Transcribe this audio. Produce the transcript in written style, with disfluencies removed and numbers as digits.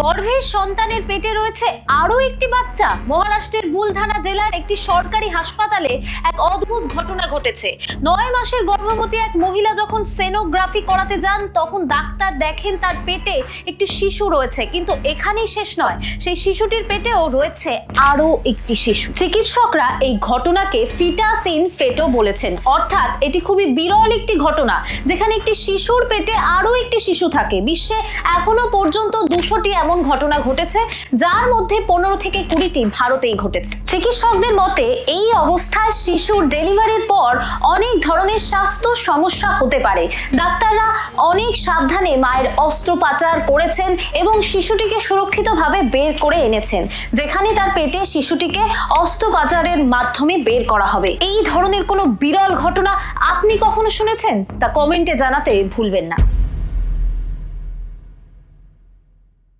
গর্ভের সন্তানের পেটে রয়েছে আরো একটি বাচ্চা। মহারাষ্ট্রের বুলধানা জেলার একটি সরকারি হাসপাতালে এক অদ্ভুত ঘটনা ঘটেছে। 9 মাসের গর্ভবতী এক মহিলা যখন সোনোগ্রাফি করাতে যান তখন ডাক্তার দেখেন তার পেটে একটি শিশু রয়েছে। কিন্তু এখানেই শেষ নয়, সেই শিশুটির পেটেও রয়েছে আরো একটি শিশু। চিকিৎসকরা এই ঘটনাকে ফিটাস ইন ফেটো বলেছেন, অর্থাৎ এটি খুবই বিরল একটি ঘটনা যেখানে একটি শিশুর পেটে আরো একটি শিশু থাকে। বিশ্বে এখনো পর্যন্ত 200টি এমন ঘটনা ঘটেছে, যার মধ্যে 15 থেকে 20টি ভারতেই ঘটেছে। চিকিৎসকদের মতে এই অবস্থায় শিশুর ডেলিভারির পর অনেক ধরনের স্বাস্থ্য সমস্যা হতে পারে। ডাক্তাররা অনেক সাবধানে মায়ের অস্ত্রোপচার করেছেন এবং শিশুটিকে সুরক্ষিতভাবে বের করে এনেছেন, যেখানে তার পেটে শিশুটিকে অস্ত্রোপচারের মাধ্যমে বের করা হবে। এই ধরনের কোনো বিরল ঘটনা আপনি কখনো শুনেছেন? তা কমেন্টে জানাতে ভুলবেন না।